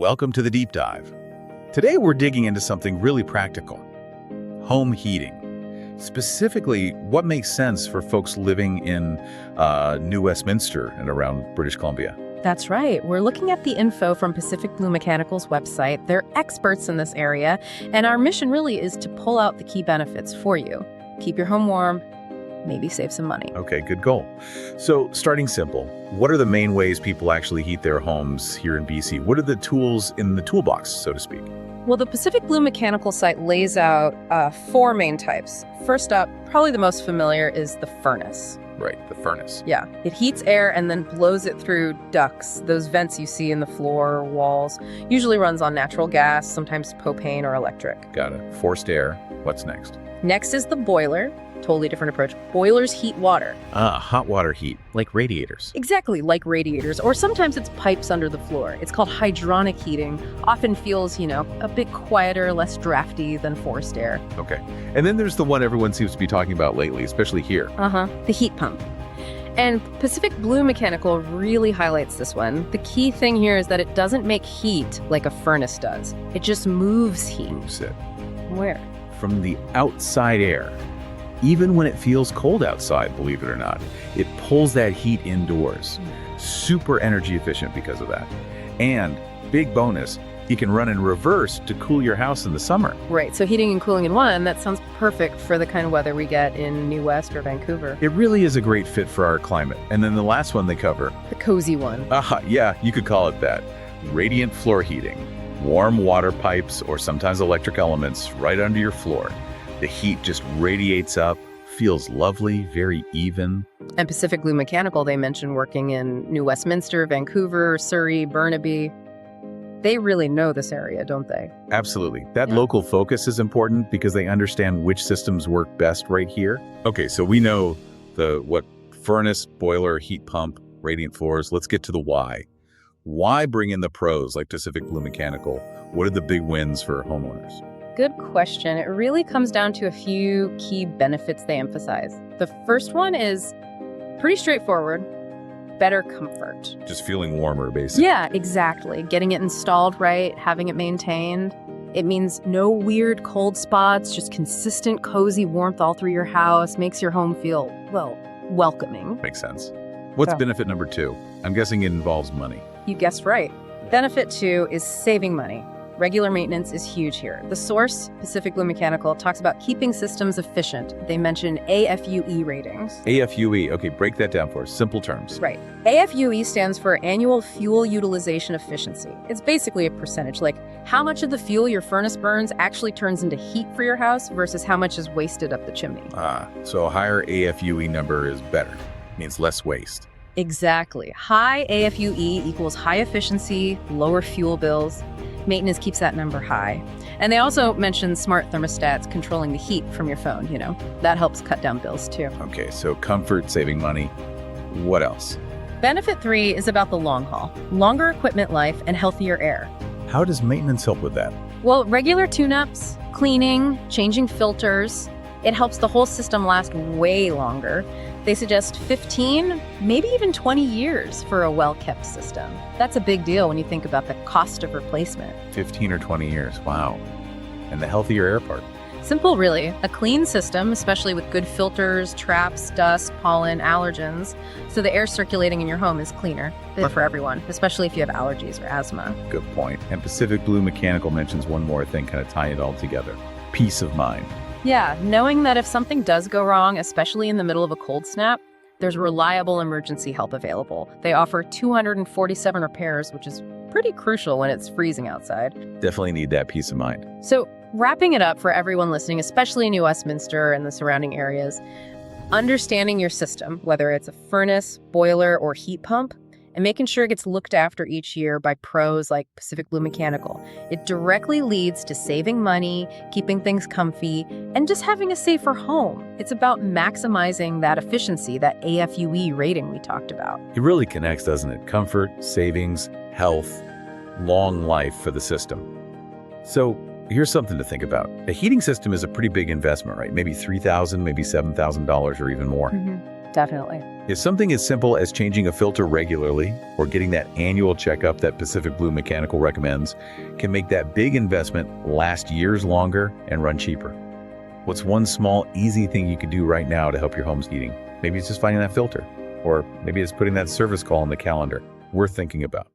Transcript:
welcome to the deep dive. Today we're digging into something really practical: home heating. Specifically, what makes sense for folks living in New Westminster and around British Columbia. That's right. We're looking at the info from Pacific Blue Mechanical's website. They're experts in this area, and our mission really is to pull out the key benefits for you. Keep your home warm, maybe save some money. Okay, good goal. So, starting simple, what are the main ways people actually heat their homes here in BC? What are the tools in the toolbox, so to speak? Well, the Pacific Blue Mechanical site lays out 4 main types. First up, probably the most familiar, is the furnace. Right, the furnace. Yeah, it heats air and then blows it through ducts. Those vents you see in the floor or walls. Usually runs on natural gas, sometimes propane or electric. Got it. Forced air. What's next? Next is the boiler. Totally different approach. Boilers heat water. Hot water heat, like radiators. Exactly, like radiators, or sometimes it's pipes under the floor. It's called hydronic heating. Often feels, a bit quieter, less drafty than forced air. Okay. And then there's the one everyone seems to be talking about lately, especially here. The heat pump. And Pacific Blue Mechanical really highlights this one. The key thing here is that it doesn't make heat like a furnace does. It just moves heat. Moves it. Where? From the outside air. Even when it feels cold outside, believe it or not, it pulls that heat indoors. Super energy efficient because of that. And big bonus, you can run in reverse to cool your house in the summer. Right, so heating and cooling in one, that sounds perfect for the kind of weather we get in New West or Vancouver. It really is a great fit for our climate. And then the last one they cover. The cozy one. Yeah, you could call it that. Radiant floor heating. Warm water pipes or sometimes electric elements right under your floor. The heat just radiates up, feels lovely, very even. And Pacific Blue Mechanical, they mentioned working in New Westminster, Vancouver, Surrey, Burnaby. They really know this area, don't they? Absolutely. That local focus is important because they understand which systems work best right here. Okay, so we know what furnace, boiler, heat pump, radiant floors. Let's get to the why. Why bring in the pros like Pacific Blue Mechanical? What are the big wins for homeowners? Good question. It really comes down to a few key benefits they emphasize. The first one is pretty straightforward: better comfort. Just feeling warmer, basically. Yeah, exactly. Getting it installed right, having it maintained. It means no weird cold spots, just consistent, cozy warmth all through your house. Makes your home feel, welcoming. Makes sense. What's benefit number 2? I'm guessing it involves money. You guessed right. Benefit 2 is saving money. Regular maintenance is huge here. The source, Pacific Blue Mechanical, talks about keeping systems efficient. They mention AFUE ratings. AFUE, okay, break that down for us. Simple terms. Right. AFUE stands for Annual Fuel Utilization Efficiency. It's basically a percentage, like how much of the fuel your furnace burns actually turns into heat for your house versus how much is wasted up the chimney. So a higher AFUE number is better. Means less waste. Exactly. High AFUE equals high efficiency, lower fuel bills. Maintenance keeps that number high. And they also mention smart thermostats controlling the heat from your phone, That helps cut down bills too. Okay, so comfort, saving money. What else? Benefit 3 is about the long haul. Longer equipment life and healthier air. How does maintenance help with that? Well, regular tune-ups, cleaning, changing filters, it helps the whole system last way longer. They suggest 15, maybe even 20 years for a well-kept system. That's a big deal when you think about the cost of replacement. 15 or 20 years, wow. And the healthier air part. Simple, really. A clean system, especially with good filters, traps, dust, pollen, allergens, so the air circulating in your home is cleaner. Good for everyone, especially if you have allergies or asthma. Good point. And Pacific Blue Mechanical mentions one more thing, kind of tying it all together. Peace of mind. Yeah, knowing that if something does go wrong, especially in the middle of a cold snap, there's reliable emergency help available. They offer 247 repairs, which is pretty crucial when it's freezing outside. Definitely need that peace of mind. So, wrapping it up for everyone listening, especially in New Westminster and the surrounding areas, understanding your system, whether it's a furnace, boiler, or heat pump, and making sure it gets looked after each year by pros like Pacific Blue Mechanical. It directly leads to saving money, keeping things comfy, and just having a safer home. It's about maximizing that efficiency, that AFUE rating we talked about. It really connects, doesn't it? Comfort, savings, health, long life for the system. So here's something to think about. A heating system is a pretty big investment, right? Maybe $3,000, maybe $7,000 or even more. Definitely. If something as simple as changing a filter regularly or getting that annual checkup that Pacific Blue Mechanical recommends can make that big investment last years longer and run cheaper. What's one small, easy thing you could do right now to help your home's heating? Maybe it's just finding that filter, or maybe it's putting that service call on the calendar. Worth thinking about.